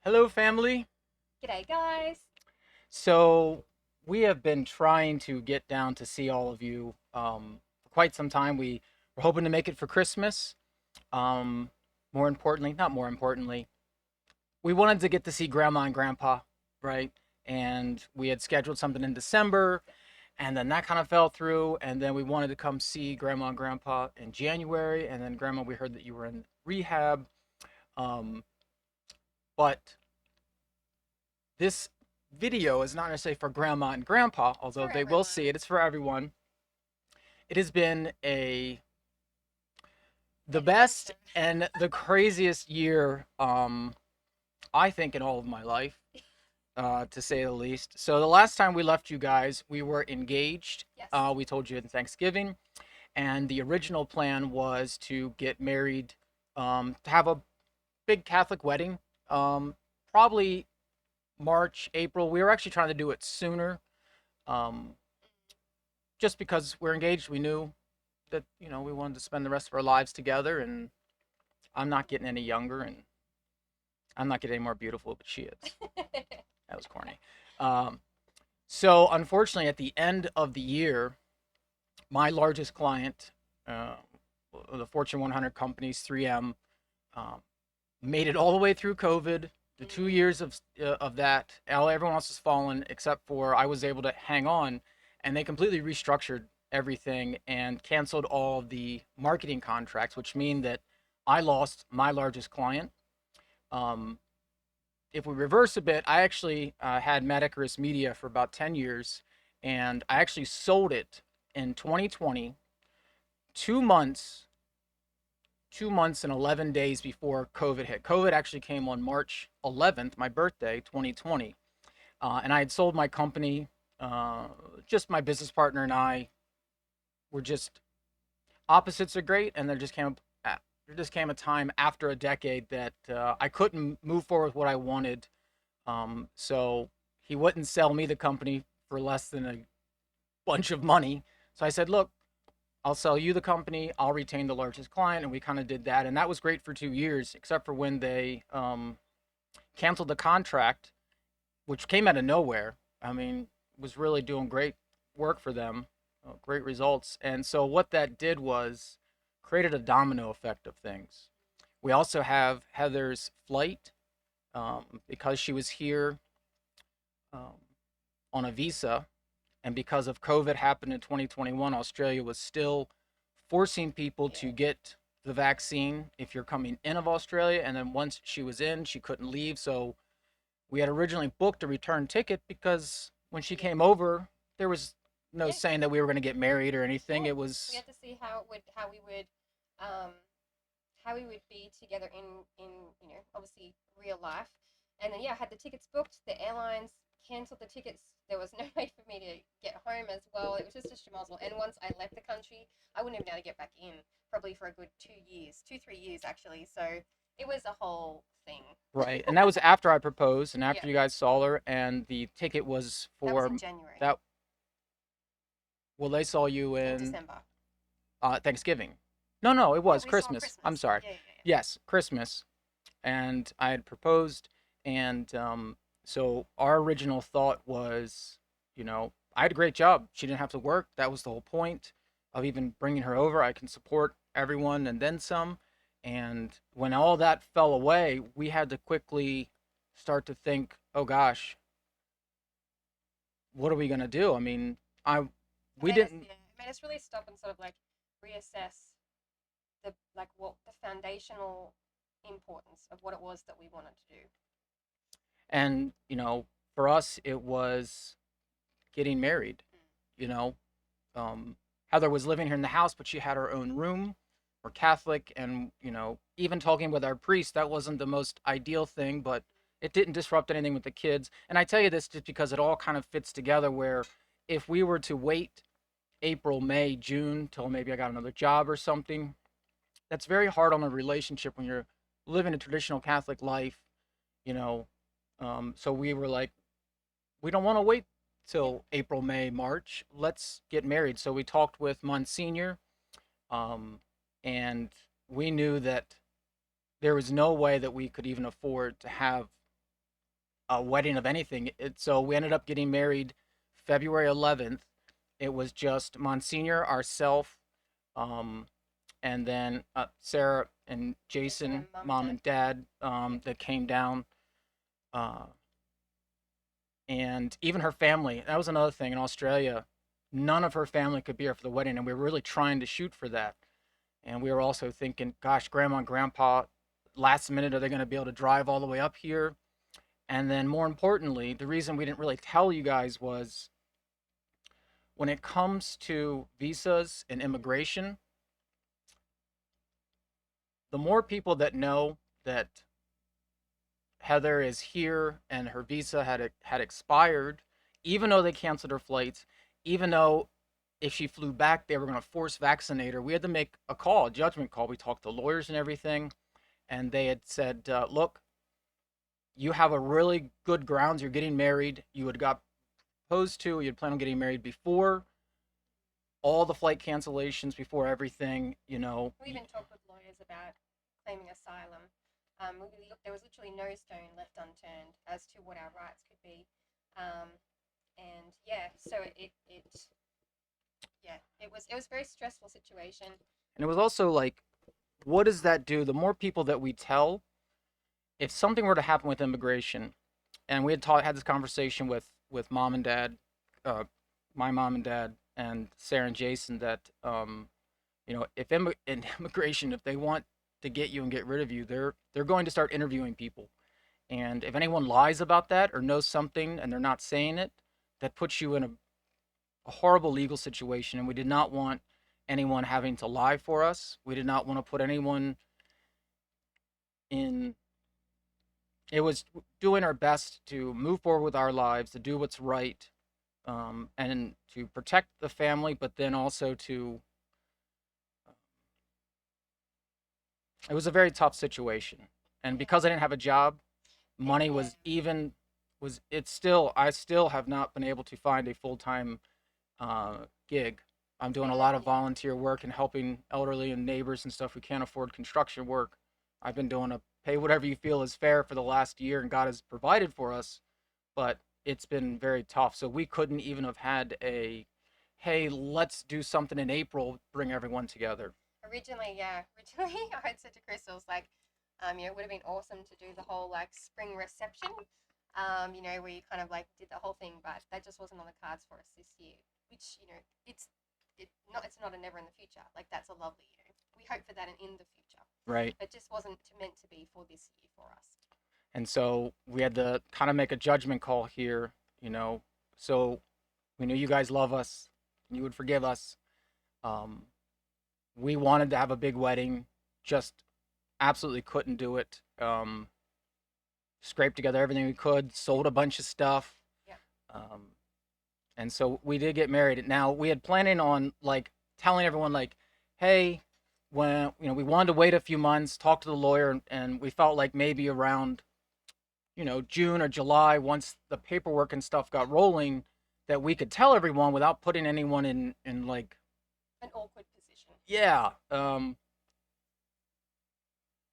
Hello, family. G'day, guys. So, we have been trying to get down to see all of you for quite some time. We were hoping to make it for Christmas. Um, More importantly, not more importantly, we wanted to get to see Grandma and Grandpa, right? And we had scheduled something in December, and then that kind of fell through. And then we wanted to come see Grandma and Grandpa in January. And then, Grandma, we heard that you were in rehab. Um, but this video is not necessarily for grandma and grandpa, It's although for they will everyone. see it. It's for everyone. It has been the best Adventure. and the craziest year, I think, in all of my life, to say the least. So the last time we left you guys, we were engaged. Yes. We told you in Thanksgiving, and the original plan was to get married, to have a big Catholic wedding, probably March, April. We were actually trying to do it sooner. Um, just because we're engaged, we knew that we wanted to spend the rest of our lives together, and I'm not getting any younger, and I'm not getting any more beautiful, but she is. That was corny. Um, so unfortunately, at the end of the year, my largest client, uh, the Fortune 100 companies, 3M, um, made it all the way through COVID. The 2 years of that, everyone else has fallen except for I was able to hang on, and they completely restructured everything and canceled all of the marketing contracts, which mean that I lost my largest client. Um, if we reverse a bit, I actually had Metacrist Media for about 10 years, and I actually sold it in 2020, 2 months 2 months and 11 days before COVID hit. COVID actually came on March 11th, my birthday, 2020. And I had sold my company. Uh, just my business partner and I were just opposites are great. And there just came a time after a decade that I couldn't move forward with what I wanted. So he wouldn't sell me the company for less than a bunch of money. So I said, look, I'll sell you the company. I'll retain the largest client, and we kind of did that, and that was great for 2 years, except for when they canceled the contract, which came out of nowhere. I mean, was really doing great work for them, great results, and so what that did was created a domino effect of things. We also have Heather's flight because she was here um, on a visa. And because of COVID happened in 2021, Australia was still forcing people Yeah. to get the vaccine if you're coming in of Australia. And then once she was in, she couldn't leave. So we had originally booked a return ticket because when she Yeah. came over, there was no Yeah. saying that we were going to get married or anything. No. It We was had to see um, how we would be together in obviously real life. And then yeah, I had the tickets booked. The airlines cancelled the tickets. There was no way for me to get home as well. It was just a schmozzle. And once I left the country, I wouldn't have been able to get back in probably for a good 2 years, 3 years actually. So it was a whole thing. right. And that was after I proposed and Yeah, after you guys saw her. And the ticket was that was for in January, that. Well, they saw you in in December. Thanksgiving. No, no, it No, was we saw Christmas. I'm Christmas. sorry. Yeah, yeah, Yes, Christmas. And I had proposed, and so our original thought was, I had a great job. She didn't have to work. That was the whole point of even bringing her over. I can support everyone and then some. And when all that fell away, we had to quickly start to think, oh gosh, what are we gonna do? I mean, I we didn't. it made us really stop and sort of like reassess the like what the foundational importance of what it was that we wanted to do. And for us, it was getting married. Mm. You know, Heather was living here in the house, but she had her own room. We're Catholic, and even talking with our priest, that wasn't the most ideal thing, but it didn't disrupt anything with the kids. And I tell you this just because it all kind of fits together. Where if we were to wait April, May, June till maybe I got another job or something, that's very hard on a relationship when you're living a traditional Catholic life. You know, so we were like, we don't want to wait Yeah. till April, May, March. Let's get married. So we talked with Monsignor, um, and we knew that there was no way that we could even afford to have a wedding of anything. So we ended up getting married February 11th. It was just Monsignor, ourself, um, and then Sarah and Jason Jason, and mum and mom dad. and dad, Yeah. that came down. Uh, and even her family. That was another thing in Australia. None of her family could be here for the wedding, and we were really trying to shoot for that. And we were also thinking, gosh, grandma and grandpa, last minute, are they going to be able to drive all the way up here? And then, more importantly, the reason we didn't really tell you guys was when it comes to visas and immigration, the more people that know that Heather is here and her visa had expired, even though they canceled her flights, even though if she flew back, they were going to force vaccinate her. We had to make a call, a judgment call. We talked to lawyers and everything, and they had said, "Look, you have a really good grounds. You're getting married. You had got proposed to. You had planned on getting married before all the flight cancellations, before everything. You know, We even talked with lawyers about claiming asylum. There was literally no stone left unturned as to what our rights could be. Um, and yeah, so it was a very stressful situation. and it was also like, what does that do? The more people that we tell, if something were to happen with immigration, and we had this conversation with mom and dad, uh, my mom and dad, and Sarah and Jason, that if in immigration, if they want to get you and get rid of you, they're going to start interviewing people, and if anyone lies about that or knows something and they're not saying it, that puts you in a horrible legal situation. And we did not want anyone having to lie for us. We did not want to put anyone in. It was doing our best to move forward with our lives, to do what's right, and to protect the family, but then also to. It was a very tough situation, and Yeah, because I didn't have a job, it, money yeah, was it's still I still have not been able to find a full time gig. I'm doing a lot of yeah. volunteer work and helping elderly and neighbors and stuff who can't afford construction work. I've been doing a pay whatever you feel is fair for the last year, and God has provided for us, but it's been very tough. So we couldn't even have had a, hey, let's do something in April, bring everyone together. Originally, yeah, originally I had said to Crystal, it was like, it would have been awesome to do the whole like spring reception, where you kind of like did the whole thing, but that just wasn't on the cards for us this year. Which it's not a never in the future. Like that's a lovely, we hope for that in the future. Right. It just wasn't meant to be for this year for us. And so we had to kind of make a judgment call here, you know. So we knew you guys love us, and you would forgive us. Um, we wanted to have a big wedding, just absolutely couldn't do it. Scraped together everything we could, sold a bunch of stuff, Yeah. um, and so we did get married. Now we had planning on like telling everyone like, hey, when we wanted to wait a few months, talk to the lawyer, and we felt like maybe around June or July, once the paperwork and stuff got rolling, that we could tell everyone without putting anyone in like, An awkward position. yeah.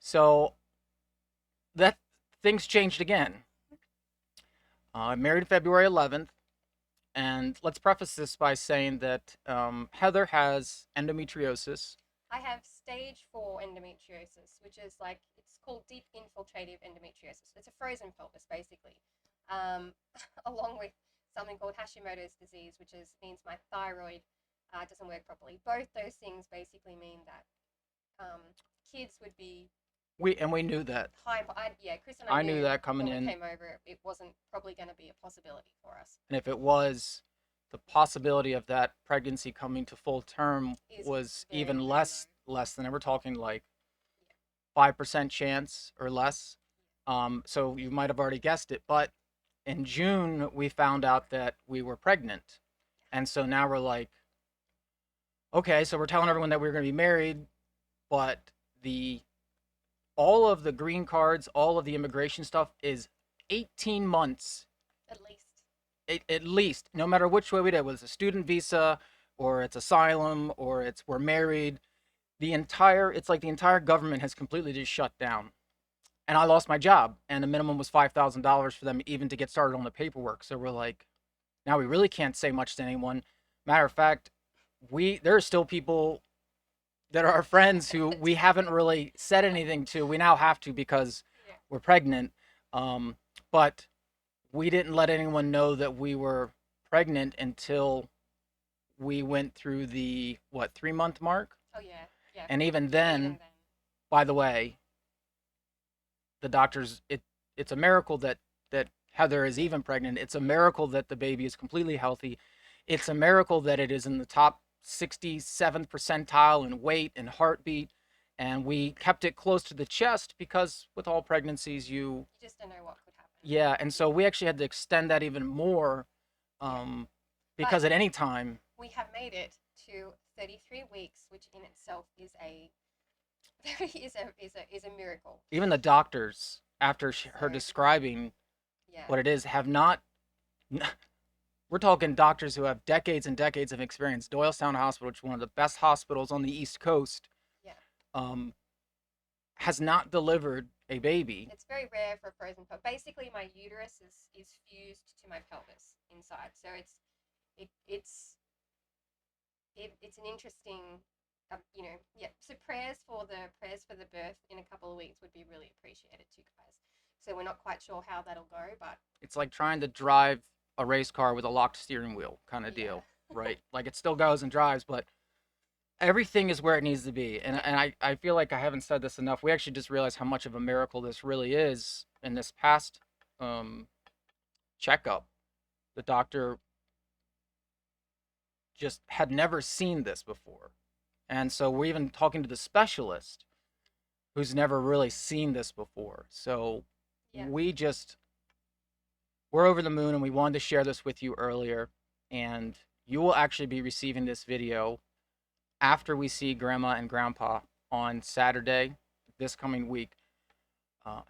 So that things changed again. I married February 11th, and let's preface this by saying that Heather has endometriosis. I have stage 4 endometriosis, which is like, it's called deep infiltrative endometriosis. It's a frozen pelvis, basically, um, along with something called Hashimoto's disease, which means my thyroid doesn't work properly. Both those things basically mean that kids would be We knew that. high. Yeah, Chris and I I knew knew that coming when we in, came over, it wasn't probably going to be a possibility for us. and if it was, the possibility of that pregnancy coming to full term Is was even very, very low. less than, we're talking like 5% chance or less. So you might have already guessed it, but in June we found out that we were pregnant, and so now we're like, okay, so we're telling everyone that we are going to be married, but the all of the green cards, all of the immigration stuff is 18 months At least. at least, no matter which way we did, whether it's a student visa or it's asylum or it's we're married, it's like the entire government has completely just shut down. and I lost my job, and the minimum was $5,000 for them even to get started on the paperwork. So we're like, now we really can't say much to anyone. Matter of fact, there are still people that are our friends who we haven't really said anything to. We now have to because Yeah. we're pregnant. Um, but we didn't let anyone know that we were pregnant until we went through the what 3 month mark. Oh yeah. Yeah. And even Yeah. Even then, then. by the way, the doctors it's a miracle that Heather is even pregnant. It's a miracle that the baby is completely healthy. It's a miracle that it is in the top 67th percentile in weight and heartbeat. And we kept it close to the chest because with all pregnancies, You just don't know what could happen. yeah. And so we actually had to extend that even more Yeah. um, But because at any time, we have made it to 33 weeks, which in itself is a is a miracle. even the doctors, after So her describing yeah. what it is, have not. We're talking doctors who have decades and decades of experience. Doylestown Hospital, which is one of the best hospitals on the East Coast, Yeah. um, has not delivered a baby. It's very rare for a frozen pelvis. Basically, my uterus is fused to my pelvis inside, so it, it's it's an interesting, yeah. So prayers for the birth in a couple of weeks would be really appreciated too, guys. So we're not quite sure how that'll go, but It's like trying to drive a race car with a locked steering wheel kind of yeah, deal, right? Like it still goes and drives, but everything is where it needs to be. And, yeah, I feel like I haven't said this enough. We actually just realized how much of a miracle this really is in this past um, checkup. The doctor just had never seen this before. And so we're even talking to the specialist who's never really seen this before. So yeah, we just, we're over the moon and we wanted to share this with you earlier. And you will actually be receiving this video after we see Grandma and Grandpa on Saturday this coming week.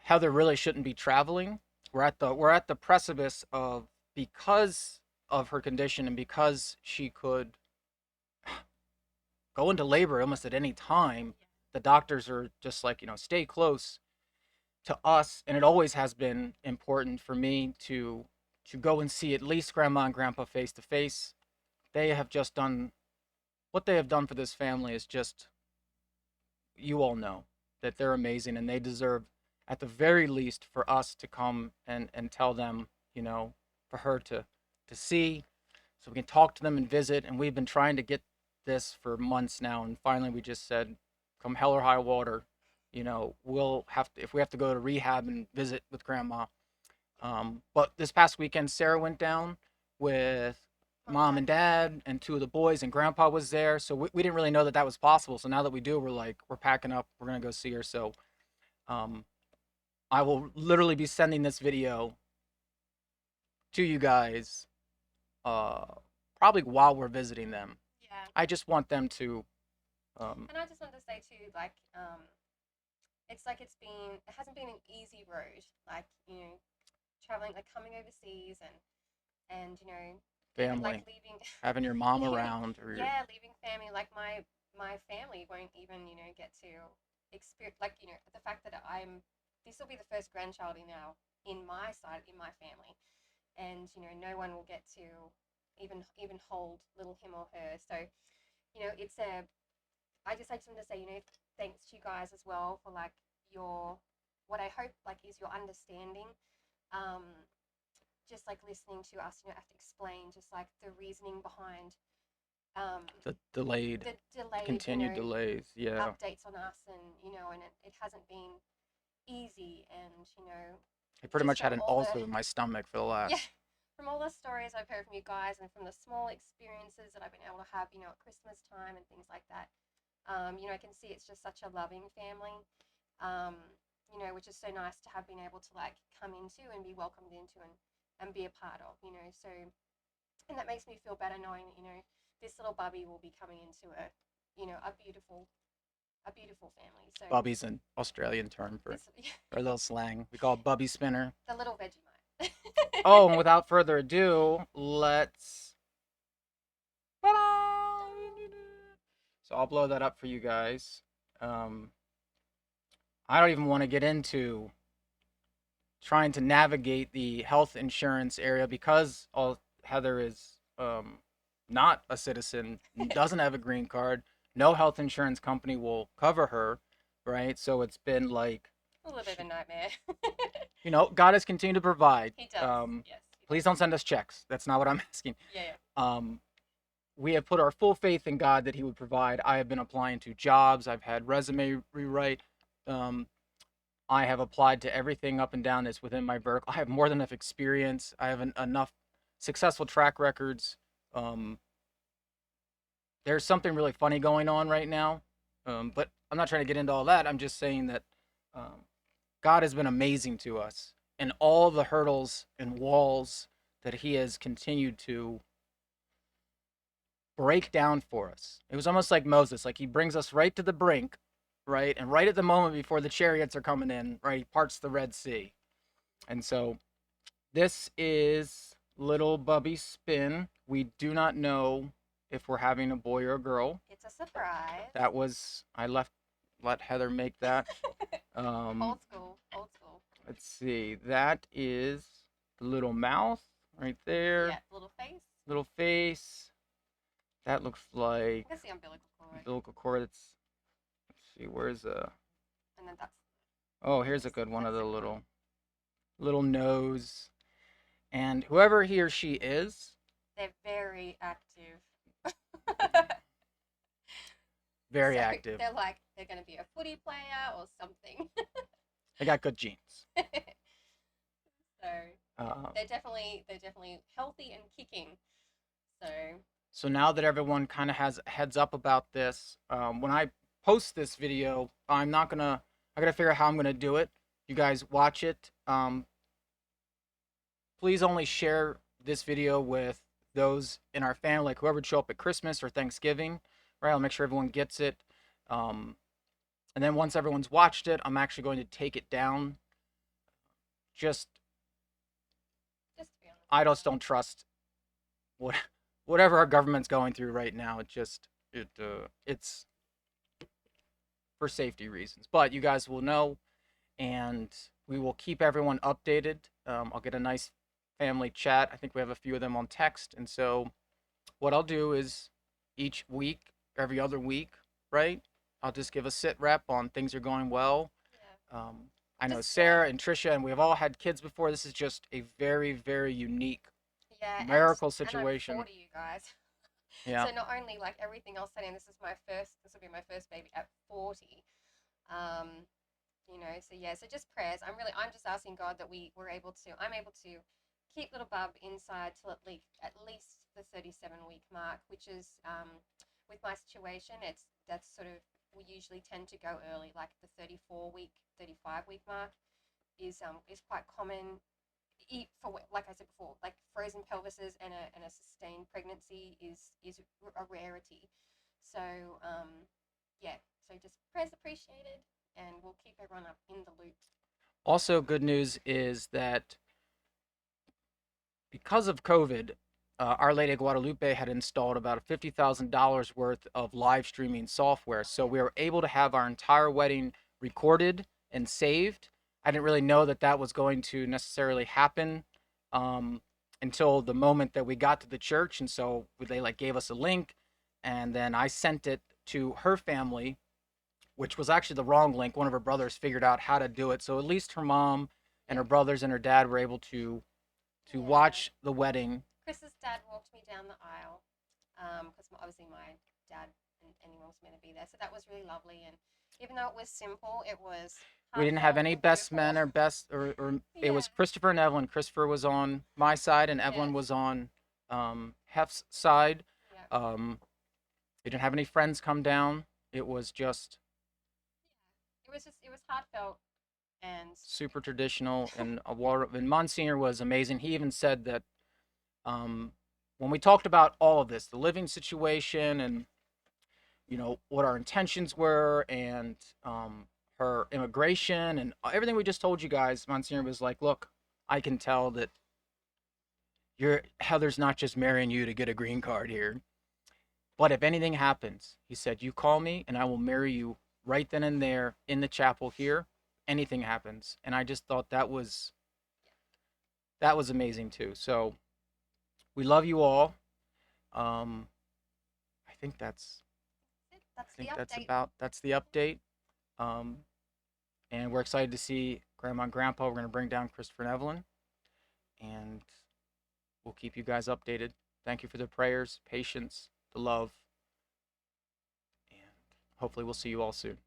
Heather really shouldn't be traveling. We're at the precipice of, because of her condition and because she could go into labor almost at any time. The doctors are just like, stay close to us, and it always has been important for me to go and see at least Grandma and Grandpa face to face. They have just done what they have done for this family is just, you all know that they're amazing and they deserve at the very least for us to come and tell them, for her to see so we can talk to them and visit. And we've been trying to get this for months now, and finally we just said, come hell or high water, we'll have to, if we have to go to rehab and visit with Grandma. But this past weekend, Sarah went down with mom and mom dad. and dad and two of the boys, and Grandpa was there. So we didn't really know that that was possible. So now that we do, we're like, we're packing up. We're gonna go see her. So um, I will literally be sending this video to you guys, uh, probably while we're visiting them. Yeah. I just want them to. Um, And I just want to say too, like, it's like it hasn't been an easy road, like traveling, like coming overseas and even like Family, leaving. having your mom Yeah, around, or your yeah, leaving family. Like my family won't even get to experience, like the fact that this will be the first grandchild in my side, in my family, and no one will get to even hold little him or her. So it's a I just like to say, thanks to you guys as well for like your what I hope like is your understanding. Um, just like listening to us, have to explain just like the reasoning behind the delayed, the delayed, continued delays. Yeah, updates on us, and and it hasn't been easy, and I pretty just much had from an all the ulcer in my stomach for the yeah, last. from all the stories I've heard from you guys, and from the small experiences that I've been able to have, at Christmas time and things like that. I can see it's just such a loving family, um, which is so nice to have been able to like come into and be welcomed into and be a part of, So, and that makes me feel better knowing that, this little bubby will be coming into a beautiful family. So Bubby's an Australian term for this, a little slang. We call it bubby spinner. the little Vegemite. Oh, and without further ado, let's. So I'll blow that up for you guys. Um, I don't even want to get into trying to navigate the health insurance area because all Heather is not a citizen, doesn't have a green card. No health insurance company will cover her, right? So it's been like, A little bit of she, a nightmare. God has continued to provide. He does. Yes, he Please does. don't send us checks. That's not what I'm asking. Yeah, yeah. Um, we have put our full faith in God that He would provide. I have been applying to jobs. I've had resume rewrite. Um, I have applied to everything up and down that's within my vertical. I have more than enough experience. I have enough successful track records. Um, there's something really funny going on right now, but I'm not trying to get into all that. I'm just saying that um, God has been amazing to us, and all the hurdles and walls that He has continued to break down for us. It was almost like Moses, like He brings us right to the brink, right, and right at the moment before the chariots are coming in, right, He parts the Red Sea. And so this is little Bubby Spin. We do not know if we're having a boy or a girl. It's a surprise. That was I let Heather make that. Old school. Old school. Let's see. That is the little mouth right there. Yeah, little face. Little face. That looks like I guess the umbilical cord. umbilical cord. Let's see. Where's And then that's. Oh, here's a good one of the little nose. And whoever he or she is, They're very active. very So active. they're like they're going to be a footy player or something. They got good genes. So Uh, they're definitely healthy and kicking. So so now that everyone kind of has a heads up about this, when I post this video, I gotta figure out how I'm gonna do it. You guys watch it. Please only share this video with those in our family, like whoever would show up at Christmas or Thanksgiving, right? I'll make sure everyone gets it. Um, and then once everyone's watched it, I'm actually going to take it down. Just just to be honest. I just don't trust what whatever our government's going through right now. It's for safety reasons. But you guys will know, and we will keep everyone updated. I'll get a nice family chat. I think we have a few of them on text, and so what I'll do is each week, every other week, right? I'll just give a sit rep on things are going well. Yeah. I know Just Sarah and Trisha, and we've all had kids before. This is just a very, very unique Yeah, miracle and I'm situation. 40, you guys. Yeah. So not only like everything else setting, this will be my first baby at 40. Um, so yeah, so just prayers. I'm just asking God that I'm able to keep little Bub inside till at least the 37-week mark, which is with my situation, that's sort of we usually tend to go early, like the 34-week, 35-week mark is quite common. For like I said before, like frozen pelvises and a sustained pregnancy is a rarity. So yeah, so just prayers appreciated, and we'll keep everyone up in the loop. Also, good news is that because of COVID, Our Lady of Guadalupe had installed about $50,000 worth of live streaming software. So we were able to have our entire wedding recorded and saved. I didn't really know that that was going to necessarily happen um, until the moment that we got to the church. And so they like gave us a link, and then I sent it to her family, which was actually the wrong link. One of her brothers figured out how to do it. So at least her mom and her brothers and her dad were able to Yeah. watch the wedding. Chris's dad walked me down the aisle because obviously my dad and he wants me to be there. So that was really lovely. And even though it was simple, it was We didn't have heartfelt any and best beautiful. men or best or it Yeah. was Christopher and Evelyn. Christopher was on my side and Evelyn Yes. was on Heff's side. Yeah. We didn't have any friends come down. It was just It was heartfelt and super traditional, and Monsignor was amazing. He even said that um, when we talked about all of this, the living situation and what our intentions were, and her immigration and everything we just told you guys, Monsignor was like, look, I can tell that Heather's not just marrying you to get a green card here, but if anything happens, he said, you call me and I will marry you right then and there in the chapel here. Anything happens. And I just thought that was that was amazing too. So we love you all. Um, I think that's I That's the think update. that's the update. Um, and we're excited to see Grandma and Grandpa. We're gonna bring down Christopher and Evelyn, and we'll keep you guys updated. Thank you for the prayers, patience, the love, and hopefully we'll see you all soon.